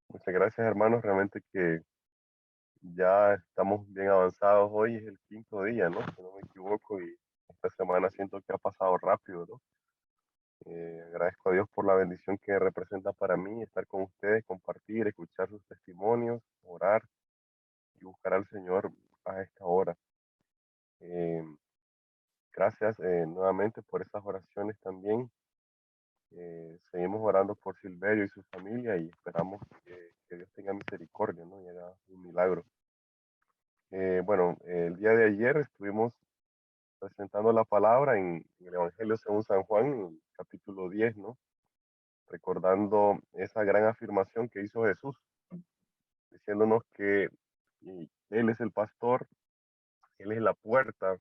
Muchas gracias, hermanos. Realmente que ya estamos bien avanzados. Hoy es el quinto día, ¿no? Si no me equivoco, y esta semana siento que ha pasado rápido, ¿no? Agradezco a Dios por la bendición que representa para mí estar con ustedes, compartir, escuchar sus testimonios, orar y buscar al Señor a esta hora. Eh, Gracias nuevamente por esas oraciones también. Seguimos orando por Silverio y su familia y esperamos que Dios tenga misericordia, ¿no? Y haga un milagro. Bueno, el día de ayer estuvimos presentando la palabra en el Evangelio según San Juan, en el capítulo 10, ¿no? Recordando esa gran afirmación que hizo Jesús, diciéndonos que Él es el pastor, Él es la puerta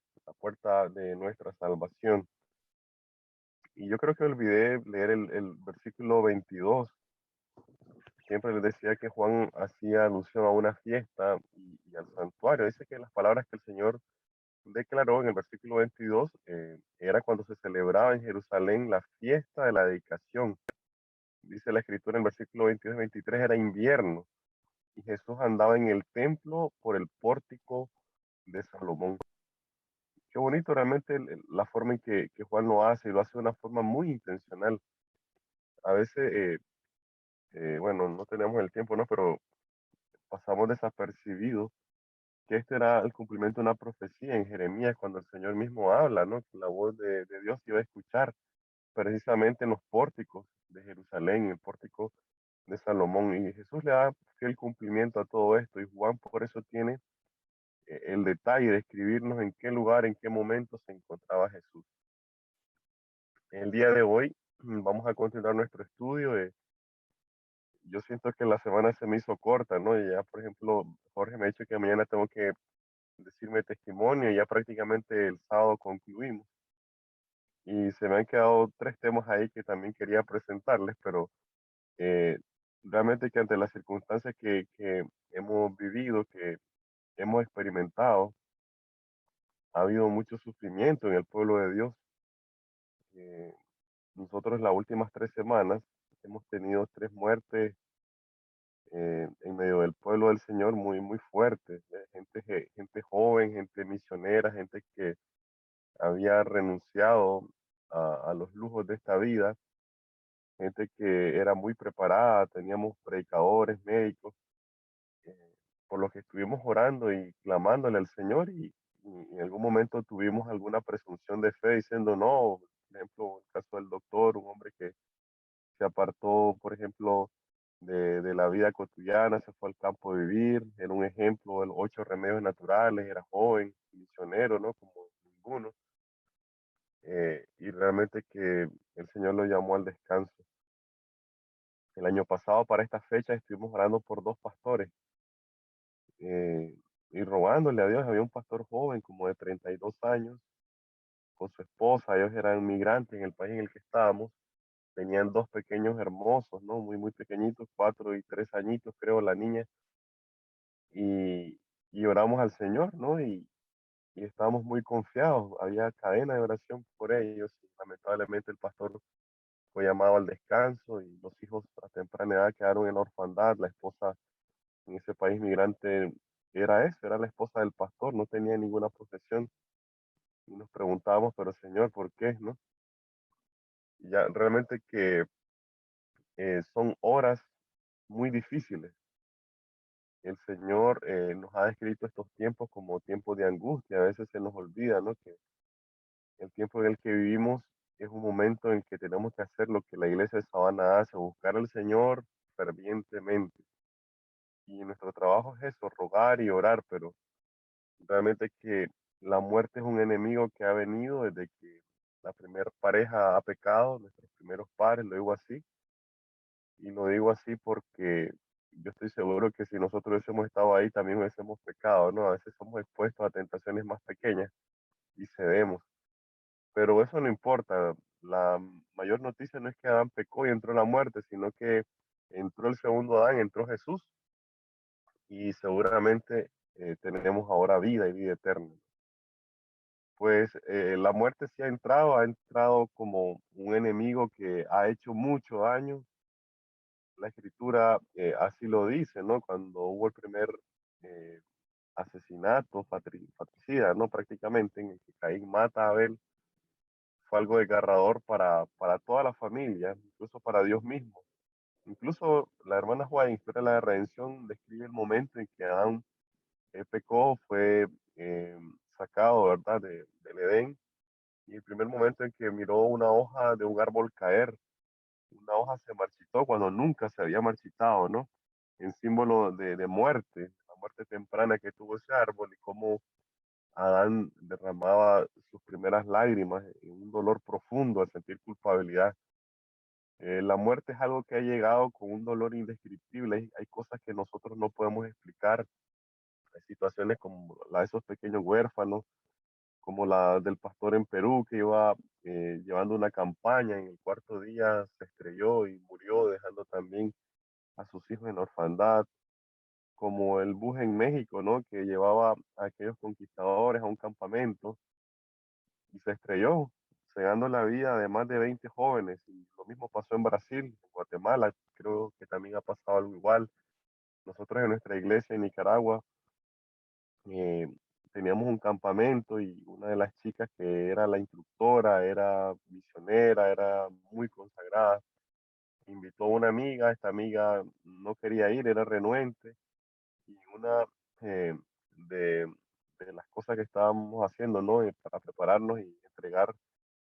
de nuestra salvación. Y yo creo que olvidé leer el versículo 22. Siempre les decía que Juan hacía alusión a una fiesta y al santuario. Dice que las palabras que el Señor declaró en el versículo 22, era cuando se celebraba en Jerusalén la fiesta de la dedicación. Dice la escritura en el versículo 22 y 23, era invierno y Jesús andaba en el templo por el pórtico de Salomón. Qué bonito realmente la forma en que Juan lo hace, y lo hace de una forma muy intencional. A veces, bueno, no tenemos el tiempo, ¿no? Pero pasamos desapercibidos que este era el cumplimiento de una profecía en Jeremías, cuando el Señor mismo habla, ¿no? Que la voz de Dios se iba a escuchar precisamente en los pórticos de Jerusalén, el pórtico de Salomón. Y Jesús le da fiel cumplimiento a todo esto. Y Juan por eso tiene el detalle de escribirnos en qué lugar, en qué momento se encontraba Jesús. El día de hoy vamos a continuar nuestro estudio. Yo siento que la semana se me hizo corta, ¿no? Y ya, por ejemplo, Jorge me ha dicho que mañana tengo que decirme testimonio y ya prácticamente el sábado concluimos. Y se me han quedado tres temas ahí que también quería presentarles, pero eh, realmente que ante las circunstancias que hemos vivido, que hemos experimentado, ha habido mucho sufrimiento en el pueblo de Dios. Eh, Nosotros las últimas 3 semanas hemos tenido tres muertes en medio del pueblo del Señor muy, muy fuertes. Gente joven, gente misionera, gente que había renunciado a los lujos de esta vida, gente que era muy preparada, teníamos predicadores, médicos, eh, por los que estuvimos orando y clamándole al Señor y en algún momento tuvimos alguna presunción de fe diciendo no, por ejemplo, el caso del doctor, un hombre que se apartó, por ejemplo, de la vida cotidiana, se fue al campo a vivir, era un ejemplo de los 8 remedios naturales, era joven, misionero, ¿no? Como ninguno, y realmente que el Señor lo llamó al descanso. El año pasado, para esta fecha, estuvimos orando por dos pastores eh, y rogándole a Dios. Había un pastor joven, como de 32 años, con su esposa. Ellos eran migrantes en el país en el que estábamos. Tenían dos pequeños hermosos, ¿no? Muy, muy pequeñitos, 4 y 3 añitos, creo, la niña. Y oramos al Señor, ¿no? Y estábamos muy confiados. Había cadena de oración por ellos. Y lamentablemente el pastor fue llamado al descanso y los hijos a temprana edad quedaron en la orfandad. La esposa en ese país migrante era eso, era la esposa del pastor, no tenía ninguna profesión. Y nos preguntábamos, pero Señor, ¿por qué? ¿No? Y ya realmente que son horas muy difíciles. El Señor nos ha descrito estos tiempos como tiempos de angustia. A veces se nos olvida, ¿no? Que el tiempo en el que vivimos es un momento en que tenemos que hacer lo que la iglesia de Sabana hace, buscar al Señor fervientemente. Y nuestro trabajo es eso, rogar y orar, pero realmente que la muerte es un enemigo que ha venido desde que la primera pareja ha pecado, nuestros primeros padres, lo digo así, y lo digo así porque yo estoy seguro que si nosotros hubiésemos estado ahí también hubiésemos pecado, ¿no? A veces somos expuestos a tentaciones más pequeñas y cedemos, pero eso no importa. La mayor noticia no es que Adán pecó y entró la muerte, sino que entró el segundo Adán, entró Jesús, y seguramente tenemos ahora vida y vida eterna. Pues la muerte sí ha entrado como un enemigo que ha hecho mucho daño. La escritura así lo dice, ¿no? Cuando hubo el primer eh, asesinato patricida, ¿no? Prácticamente en el que Caín mata a Abel, fue algo desgarrador para toda la familia, incluso para Dios mismo. Incluso la hermana Juana en Historia de la Redención describe el momento en que Adán pecó, fue eh, sacado, ¿verdad?, del Edén, y el primer momento en que miró una hoja de un árbol caer, una hoja se marchitó cuando nunca se había marchitado, ¿no? En símbolo de muerte, la muerte temprana que tuvo ese árbol y cómo Adán derramaba sus primeras lágrimas en un dolor profundo al sentir culpabilidad. La muerte es algo que ha llegado con un dolor indescriptible. Hay cosas que nosotros no podemos explicar. Hay situaciones como la de esos pequeños huérfanos, como la del pastor en Perú que iba llevando una campaña, en el cuarto día se estrelló y murió, dejando también a sus hijos en orfandad, como el bus en México, ¿no? Que llevaba a aquellos conquistadores a un campamento y se estrelló, cegando la vida de más de 20 jóvenes. Y lo mismo pasó en Brasil, en Guatemala, creo que también ha pasado algo igual. Nosotros en nuestra iglesia en Nicaragua eh, teníamos un campamento y una de las chicas que era la instructora, era misionera, era muy consagrada, invitó a una amiga, esta amiga no quería ir, era renuente, y una eh, de, de las cosas que estábamos haciendo, ¿no? Para prepararnos y entregar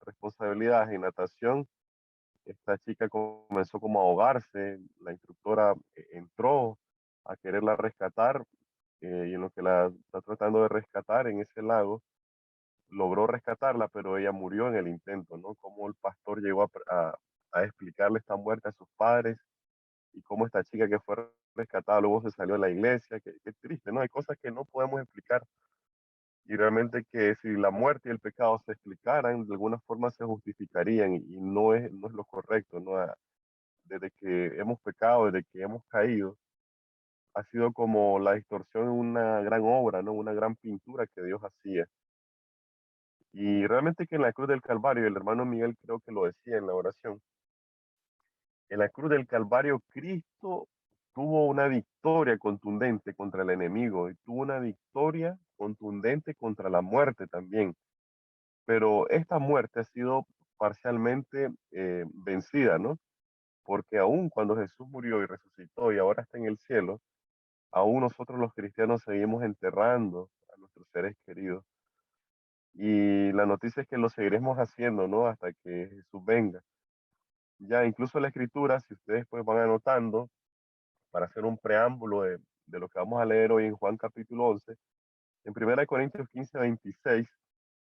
responsabilidades en natación, esta chica comenzó como a ahogarse, la instructora entró a quererla rescatar y en lo que la está tratando de rescatar en ese lago, logró rescatarla, pero ella murió en el intento, ¿no? Cómo el pastor llegó a explicarle esta muerte a sus padres y cómo esta chica que fue rescatada luego se salió de la iglesia, qué triste, ¿no? Hay cosas que no podemos explicar y realmente que si la muerte y el pecado se explicaran, de alguna forma se justificarían y no es lo correcto, ¿no? Desde que hemos pecado, desde que hemos caído, ha sido como la distorsión en una gran obra, ¿no? Una gran pintura que Dios hacía. Y realmente que en la cruz del Calvario, el hermano Miguel creo que lo decía en la oración, en la cruz del Calvario Cristo tuvo una victoria contundente contra el enemigo y tuvo una victoria contundente contra la muerte también. Pero esta muerte ha sido parcialmente vencida, ¿no? Porque aún cuando Jesús murió y resucitó y ahora está en el cielo, aún nosotros los cristianos seguimos enterrando a nuestros seres queridos. Y la noticia es que lo seguiremos haciendo, ¿no? Hasta que Jesús venga. Ya incluso la escritura, si ustedes pues van anotando, para hacer un preámbulo de lo que vamos a leer hoy en Juan capítulo 11, en 1 Corintios 15:26,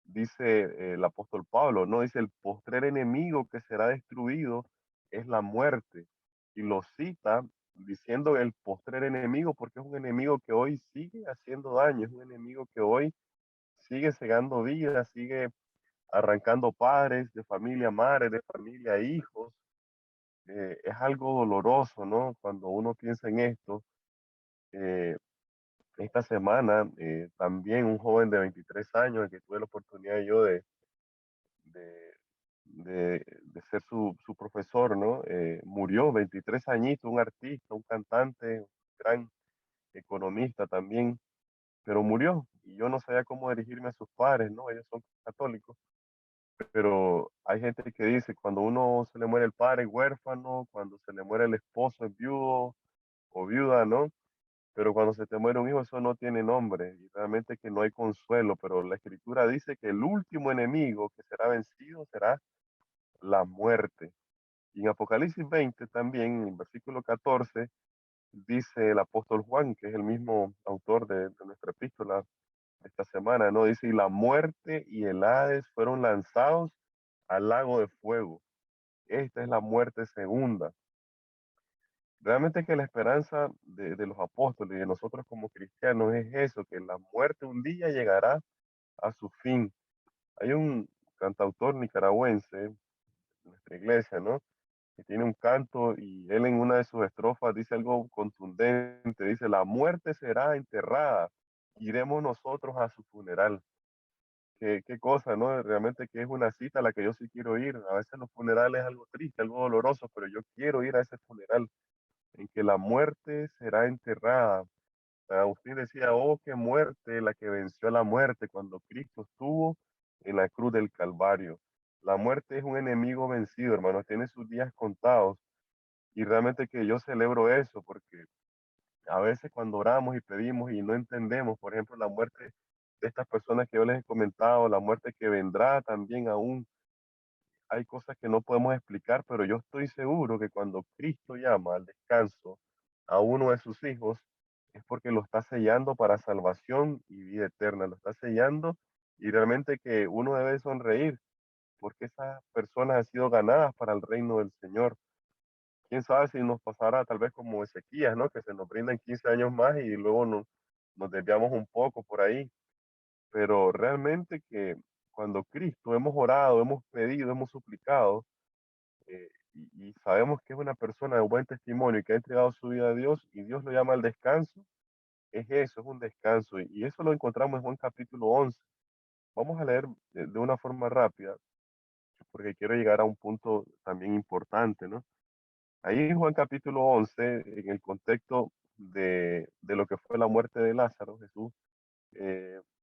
dice el apóstol Pablo, ¿no? Dice, el postrer enemigo que será destruido es la muerte. Y lo cita diciendo el postrer enemigo porque es un enemigo que hoy sigue haciendo daño, es un enemigo que hoy sigue cegando vidas, sigue arrancando padres de familia, madres de familia, hijos. Es algo doloroso, ¿no? Cuando uno piensa en esto. Eh, esta semana también un joven de 23 años, que tuve la oportunidad yo de, de ser su profesor, ¿no? Murió, 23 añitos, un artista, un cantante, un gran economista también, pero murió. Y yo no sabía cómo dirigirme a sus padres, ¿no? Ellos son católicos. Pero hay gente que dice, cuando uno se le muere el padre es huérfano, cuando se le muere el esposo es viudo o viuda, ¿no? Pero cuando se te muere un hijo, eso no tiene nombre y realmente que no hay consuelo, pero la escritura dice que el último enemigo que será vencido será la muerte. Y en Apocalipsis 20 también, en el versículo 14, dice el apóstol Juan, que es el mismo autor de nuestra epístola esta semana, ¿no? Dice, y la muerte y el Hades fueron lanzados al lago de fuego. Esta es la muerte segunda. Realmente que la esperanza de los apóstoles y de nosotros como cristianos es eso, que la muerte un día llegará a su fin. Hay un cantautor nicaragüense en nuestra iglesia, ¿no? Que tiene un canto y él en una de sus estrofas dice algo contundente, dice, la muerte será enterrada, iremos nosotros a su funeral. qué cosa, ¿no? Realmente que es una cita a la que yo sí quiero ir. A veces los funerales es algo triste, algo doloroso, pero yo quiero ir a ese funeral en que la muerte será enterrada. Agustín decía, oh, qué muerte la que venció a la muerte cuando Cristo estuvo en la cruz del Calvario. La muerte es un enemigo vencido, hermano, tiene sus días contados. Y realmente que yo celebro eso, porque a veces cuando oramos y pedimos y no entendemos, por ejemplo, la muerte de estas personas que yo les he comentado, la muerte que vendrá también aún, hay cosas que no podemos explicar, pero yo estoy seguro que cuando Cristo llama al descanso a uno de sus hijos, es porque lo está sellando para salvación y vida eterna, lo está sellando y realmente que uno debe sonreír porque esas personas han sido ganadas para el reino del Señor. Quién sabe si nos pasará tal vez como Ezequías, ¿no? Que se nos brindan 15 años más y luego nos desviamos un poco por ahí. Pero realmente que cuando Cristo hemos orado, hemos pedido, hemos suplicado, y sabemos que es una persona de buen testimonio y que ha entregado su vida a Dios y Dios lo llama al descanso, es eso, es un descanso. Y eso lo encontramos en Juan capítulo 11. Vamos a leer de una forma rápida porque quiero llegar a un punto también importante, ¿no? Ahí en Juan capítulo 11, en el contexto de lo que fue la muerte de Lázaro, Jesús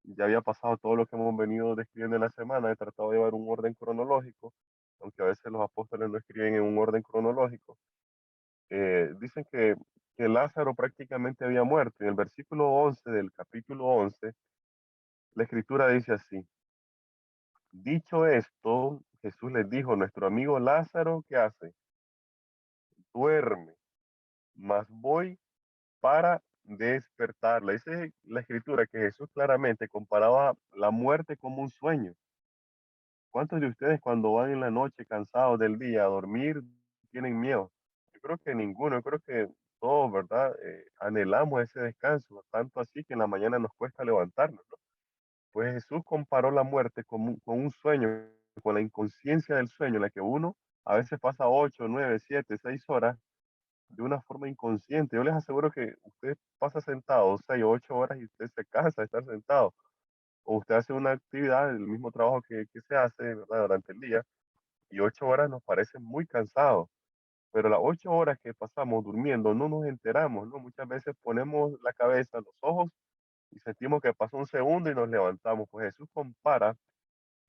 ya había pasado todo lo que hemos venido describiendo en la semana, he tratado de llevar un orden cronológico, aunque a veces los apóstoles no escriben en un orden cronológico. Dicen que Lázaro prácticamente había muerto. En el versículo 11 del capítulo 11, la escritura dice así, dicho esto, Jesús les dijo, nuestro amigo Lázaro, ¿qué hace? Duerme, mas voy para despertarla. Esa es la escritura que Jesús claramente comparaba la muerte como un sueño. ¿Cuántos de ustedes cuando van en la noche cansados del día a dormir tienen miedo? Yo creo que ninguno, yo creo que todos, ¿verdad? Anhelamos ese descanso, tanto así que en la mañana nos cuesta levantarnos, ¿no? Pues Jesús comparó la muerte con un sueño, con la inconsciencia del sueño, en la que uno a veces pasa 8, 9, 7, 6 horas de una forma inconsciente. Yo les aseguro que usted pasa sentado 6 o 8 horas y usted se cansa de estar sentado. O usted hace una actividad, el mismo trabajo que se hace, ¿verdad? Durante el día, y 8 horas nos parecen muy cansados. Pero las 8 horas que pasamos durmiendo no nos enteramos, ¿no? Muchas veces ponemos la cabeza, los ojos y sentimos que pasó un segundo y nos levantamos. Pues Jesús compara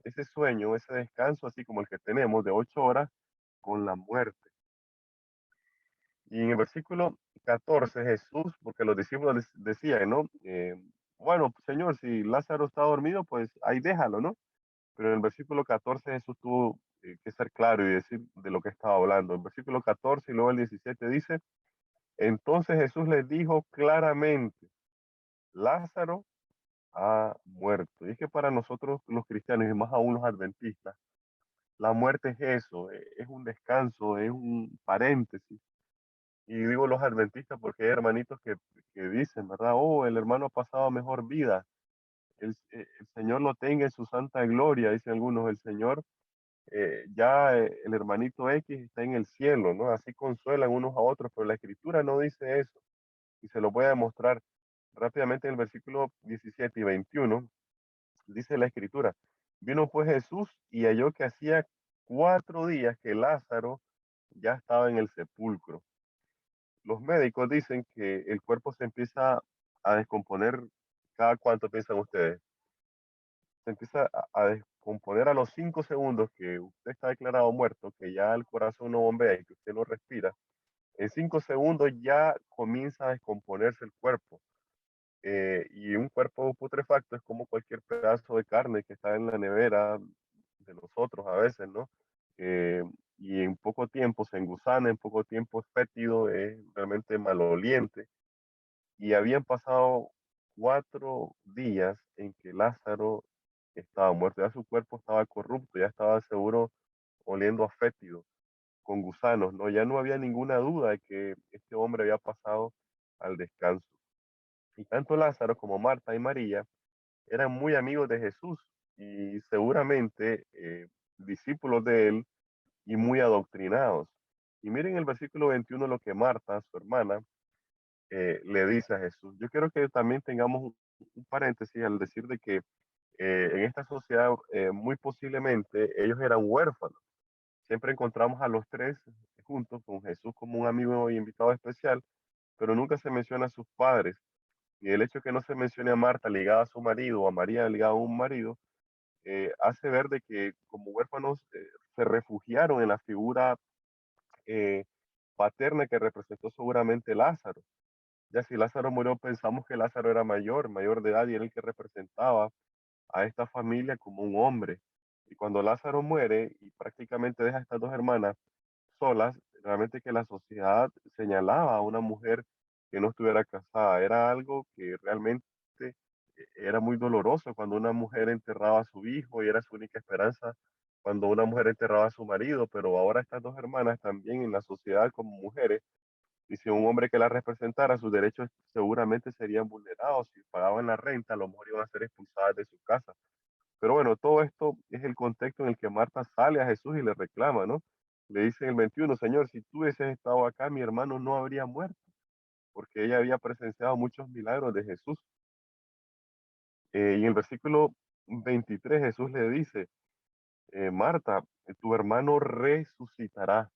ese sueño, ese descanso, así como el que tenemos de 8 horas, con la muerte. Y en el versículo 14 Jesús, porque los discípulos decían, ¿no? Bueno, Señor, si Lázaro está dormido, pues ahí déjalo, ¿no? Pero en el versículo 14 Jesús tuvo que ser claro y decir de lo que estaba hablando. En el versículo 14 y luego el 17 dice, entonces Jesús les dijo claramente, Lázaro ha muerto. Y es que para nosotros los cristianos y más aún los adventistas, la muerte es eso, es un descanso, es un paréntesis. Y digo los adventistas porque hay hermanitos que dicen, ¿verdad? Oh, el hermano ha pasado mejor vida. El Señor lo tenga en su santa gloria, dicen algunos. El Señor, ya el hermanito X está en el cielo, ¿no? Así consuelan unos a otros, pero la escritura no dice eso. Y se lo voy a demostrar rápidamente en el versículo 17 y 21. Dice la escritura, vino pues Jesús y halló que hacía 4 días que Lázaro ya estaba en el sepulcro. Los médicos dicen que el cuerpo se empieza a descomponer cada cuánto piensan ustedes. Se empieza a descomponer a los 5 segundos que usted está declarado muerto, que ya el corazón no bombea y que usted no respira. En 5 segundos ya comienza a descomponerse el cuerpo. Y un cuerpo putrefacto es como cualquier pedazo de carne que está en la nevera de nosotros a veces, ¿no? Eh, y en poco tiempo se engusana, en poco tiempo es fétido, es realmente maloliente. Y habían pasado 4 días en que Lázaro estaba muerto, ya su cuerpo estaba corrupto, ya estaba seguro oliendo a fétido, con gusanos, ¿no? Ya no había ninguna duda de que este hombre había pasado al descanso. Y tanto Lázaro como Marta y María eran muy amigos de Jesús y seguramente discípulos de él y muy adoctrinados. Y miren el versículo 21 lo que Marta, su hermana, le dice a Jesús. Yo quiero que también tengamos un paréntesis al decir de que En esta sociedad, muy posiblemente, ellos eran huérfanos. Siempre encontramos a los tres juntos con Jesús como un amigo y invitado especial, pero nunca se menciona a sus padres. Y el hecho de que no se mencione a Marta ligada a su marido o a María ligada a un marido, hace ver de que como huérfanos se refugiaron en la figura eh, paterna que representó seguramente Lázaro. Ya si Lázaro murió, pensamos que Lázaro era mayor de edad, y era el que representaba a esta familia como un hombre. Y cuando Lázaro muere y prácticamente deja a estas dos hermanas solas, realmente que la sociedad señalaba a una mujer que no estuviera casada. Era algo que realmente era muy doloroso cuando una mujer enterraba a su hijo y era su única esperanza cuando una mujer enterraba a su marido, pero ahora estas dos hermanas también en la sociedad como mujeres, y si un hombre que las representara, sus derechos seguramente serían vulnerados. Si pagaban la renta, a lo mejor iban a ser expulsadas de su casa. Pero bueno, todo esto es el contexto en el que Marta sale a Jesús y le reclama, ¿no? Le dice en el 21, Señor, si tú hubieses estado acá, mi hermano no habría muerto, porque ella había presenciado muchos milagros de Jesús. Y en el versículo 23 Jesús le dice, Marta, tu hermano resucitará,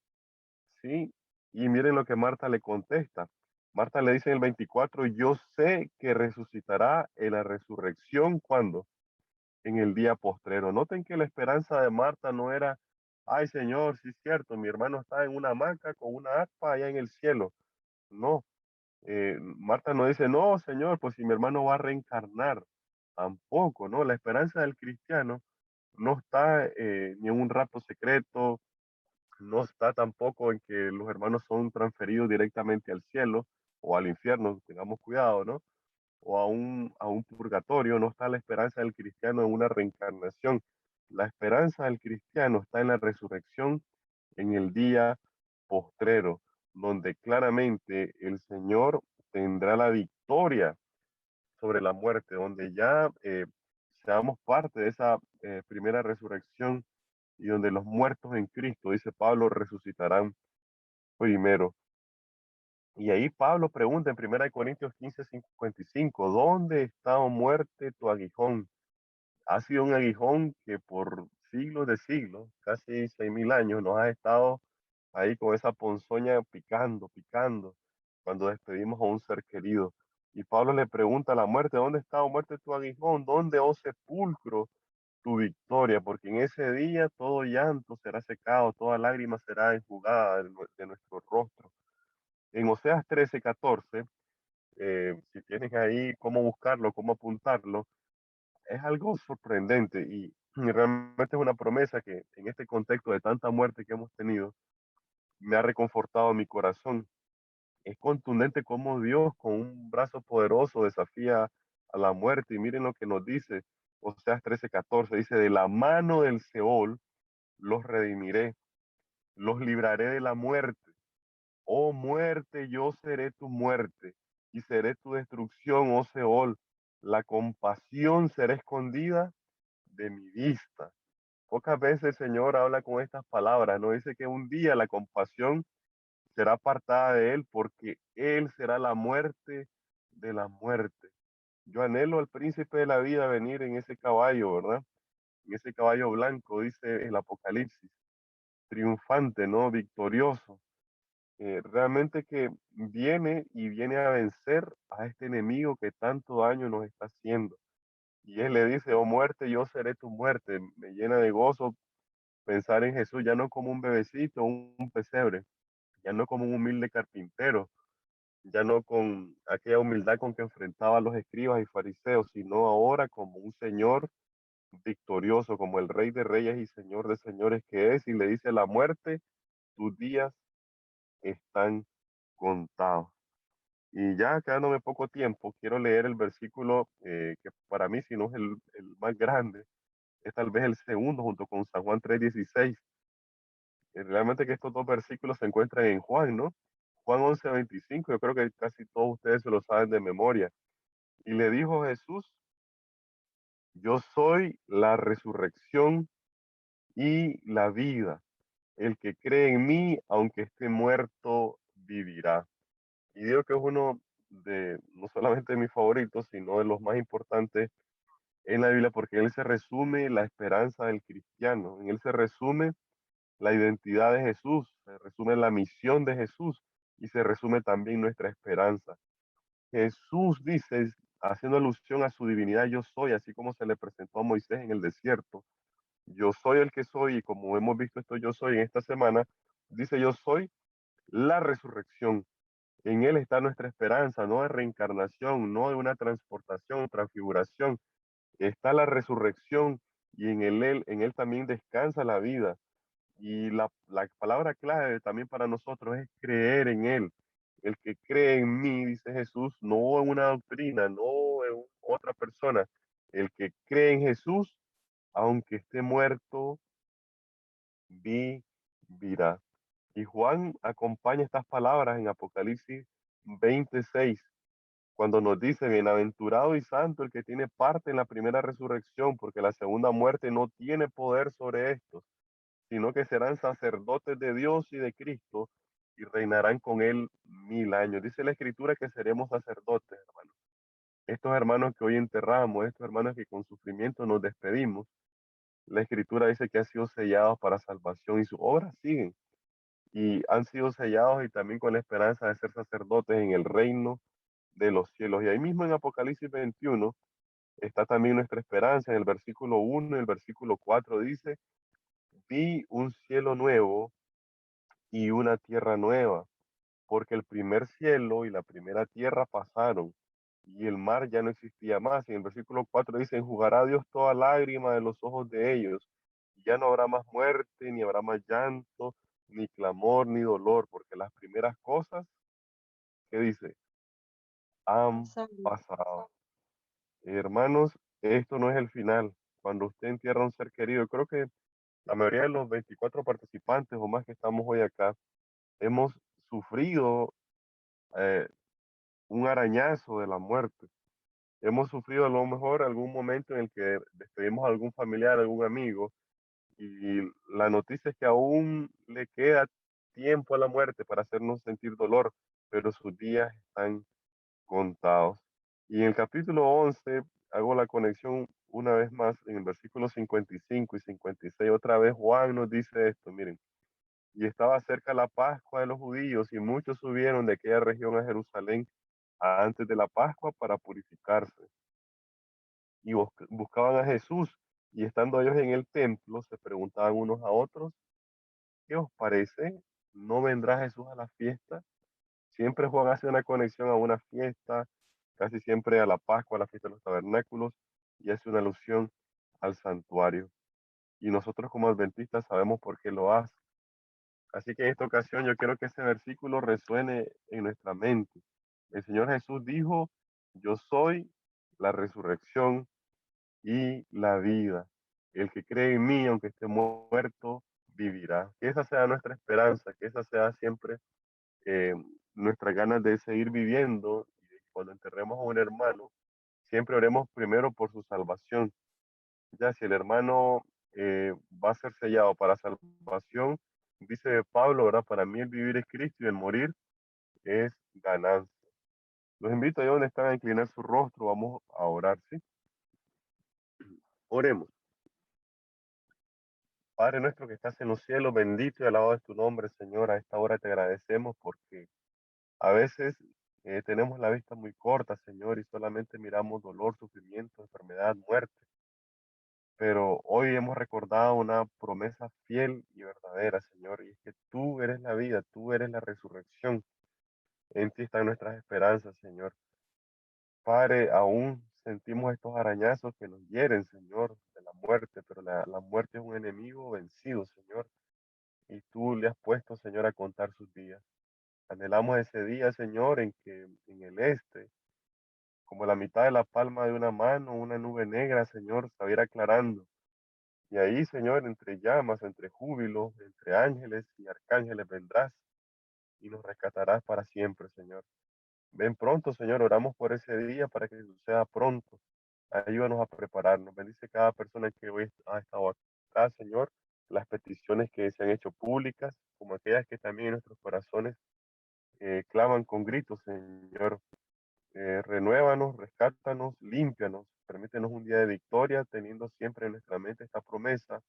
¿sí? Y miren lo que Marta le contesta. Marta le dice en el 24, yo sé que resucitará en la resurrección cuando en el día postrero. Noten que la esperanza de Marta no era, ay Señor, sí es cierto, mi hermano está en una hamaca con una aspa allá en el cielo. No, Marta no dice, no Señor, pues si mi hermano va a reencarnar. Tampoco, ¿no? La esperanza del cristiano no está ni en un rapto secreto, no está tampoco en que los hermanos son transferidos directamente al cielo o al infierno, tengamos cuidado, ¿no? O a un purgatorio, no está la esperanza del cristiano en una reencarnación. La esperanza del cristiano está en la resurrección en el día postrero, donde claramente el Señor tendrá la victoria sobre la muerte, donde ya seamos parte de esa primera resurrección y donde los muertos en Cristo, dice Pablo, resucitarán primero. Y ahí Pablo pregunta en 1 Corintios 15:55, ¿dónde está, oh muerte, tu aguijón? Ha sido un aguijón que por siglos de siglos, casi 6.000 años, nos ha estado ahí con esa ponzoña picando, picando, cuando despedimos a un ser querido. Y Pablo le pregunta a la muerte, ¿dónde está, oh muerte, tu aguijón? ¿Dónde, oh sepulcro, tu victoria? Porque en ese día todo llanto será secado, toda lágrima será enjugada de nuestro rostro. En Oseas 13:14, si tienen ahí cómo buscarlo, cómo apuntarlo, es algo sorprendente y realmente es una promesa que en este contexto de tanta muerte que hemos tenido, me ha reconfortado mi corazón. Es contundente como Dios con un brazo poderoso desafía a la muerte, y miren lo que nos dice Oseas 13:14, dice, de la mano del Seol los redimiré, los libraré de la muerte. Oh muerte, yo seré tu muerte y seré tu destrucción, oh Seol. La compasión será escondida de mi vista. Pocas veces el Señor habla con estas palabras, no dice que un día la compasión será apartada de él porque él será la muerte de la muerte. Yo anhelo al príncipe de la vida venir en ese caballo, ¿verdad? En ese caballo blanco, dice el Apocalipsis, triunfante, ¿no? Victorioso, realmente que viene y viene a vencer a este enemigo que tanto daño nos está haciendo. Y él le dice, oh muerte, yo seré tu muerte. Me llena de gozo pensar en Jesús ya no como un bebecito, un pesebre, ya no como un humilde carpintero, ya no con aquella humildad con que enfrentaba a los escribas y fariseos, sino ahora como un Señor victorioso, como el Rey de Reyes y Señor de Señores que es, y le dice a la muerte, tus días están contados. Y ya quedándome poco tiempo, quiero leer el versículo que para mí, si no es el más grande, es tal vez el segundo junto con San Juan 3:16. Realmente que estos dos versículos se encuentran en Juan, ¿no? Juan 11:25, yo creo que casi todos ustedes se lo saben de memoria. Y le dijo Jesús, yo soy la resurrección y la vida. El que cree en mí, aunque esté muerto, vivirá. Y digo que es uno de, no solamente de mis favoritos, sino de los más importantes en la Biblia porque en él se resume la esperanza del cristiano, en él se resume la identidad de Jesús, se resume la misión de Jesús y se resume también nuestra esperanza. Jesús dice, haciendo alusión a su divinidad, yo soy, así como se le presentó a Moisés en el desierto, yo soy el que soy, y como hemos visto esto, yo soy en esta semana, dice yo soy la resurrección. En él está nuestra esperanza, no de reencarnación, no de una transportación, transfiguración. Está la resurrección y en él también descansa la vida. Y la palabra clave también para nosotros es creer en Él. El que cree en mí, dice Jesús, no en una doctrina, no en otra persona. El que cree en Jesús, aunque esté muerto, vivirá. Y Juan acompaña estas palabras en Apocalipsis 26, cuando nos dice, bienaventurado y santo el que tiene parte en la primera resurrección, porque la segunda muerte no tiene poder sobre estos, sino que serán sacerdotes de Dios y de Cristo y reinarán con él 1000 años. Dice la Escritura que seremos sacerdotes, hermanos. Estos hermanos que hoy enterramos, estos hermanos que con sufrimiento nos despedimos, la Escritura dice que han sido sellados para salvación y sus obras siguen. Y han sido sellados y también con la esperanza de ser sacerdotes en el reino de los cielos. Y ahí mismo en Apocalipsis 21 está también nuestra esperanza. En el versículo 1 y el versículo 4 dice, vi un cielo nuevo y una tierra nueva, porque el primer cielo y la primera tierra pasaron y el mar ya no existía más. Y en el versículo 4 dice, enjugará Dios toda lágrima de los ojos de ellos, y ya no habrá más muerte, ni habrá más llanto, ni clamor, ni dolor, porque las primeras cosas, ¿qué dice? Han Pasaron. pasado. Hermanos, esto no es el final. Cuando usted entierra a un ser querido, creo que la mayoría de los 24 participantes o más que estamos hoy acá, hemos sufrido eh, un arañazo de la muerte. Hemos sufrido a lo mejor algún momento en el que despedimos a algún familiar, algún amigo, y la noticia es que aún le queda tiempo a la muerte para hacernos sentir dolor, pero sus días están contados. Y en el capítulo 11 hago la conexión una vez más en el versículo 55 y 56. Otra vez Juan nos dice esto, miren. Y estaba cerca la Pascua de los judíos y muchos subieron de aquella región a Jerusalén antes de la Pascua para purificarse y buscaban a Jesús y estando ellos en el templo se preguntaban unos a otros, ¿qué os parece? ¿No vendrá Jesús a la fiesta? Siempre Juan hace una conexión a una fiesta, casi siempre a la Pascua, a la fiesta de los tabernáculos y hace una alusión al santuario. Y nosotros como adventistas sabemos por qué lo hace. Así que en esta ocasión yo quiero que ese versículo resuene en nuestra mente. El Señor Jesús dijo, yo soy la resurrección y la vida. El que cree en mí, aunque esté muerto, vivirá. Que esa sea nuestra esperanza, que esa sea siempre eh, nuestras ganas de seguir viviendo. Y cuando enterremos a un hermano, siempre oremos primero por su salvación. Ya si el hermano va a ser sellado para salvación, dice Pablo, ¿verdad? Para mí el vivir es Cristo y el morir es ganancia. Los invito a donde están a inclinar su rostro, vamos a orar, ¿sí? Oremos. Padre nuestro que estás en los cielos, bendito y alabado es tu nombre, Señor. A esta hora te agradecemos porque a veces tenemos la vista muy corta, Señor, y solamente miramos dolor, sufrimiento, enfermedad, muerte. Pero hoy hemos recordado una promesa fiel y verdadera, Señor, y es que tú eres la vida, tú eres la resurrección. En ti están nuestras esperanzas, Señor. Padre, aún sentimos estos arañazos que nos hieren, Señor, de la muerte, pero la muerte es un enemigo vencido, Señor. Y tú le has puesto, Señor, a contar sus días. Anhelamos ese día, Señor, en que en el este, como la mitad de la palma de una mano, una nube negra, Señor, se va a ir aclarando. Y ahí, Señor, entre llamas, entre júbilo, entre ángeles y arcángeles vendrás y nos rescatarás para siempre, Señor. Ven pronto, Señor, oramos por ese día para que suceda pronto. Ayúdanos a prepararnos. Bendice cada persona que hoy ha estado acá, Señor. Las peticiones que se han hecho públicas, como aquellas que también en nuestros corazones claman con gritos, Señor. Renuévanos, rescátanos, límpianos permítenos un día de victoria, teniendo siempre en nuestra mente esta promesa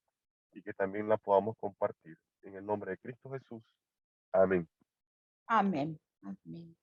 y que también la podamos compartir. En el nombre de Cristo Jesús. Amén. Amén. Amén.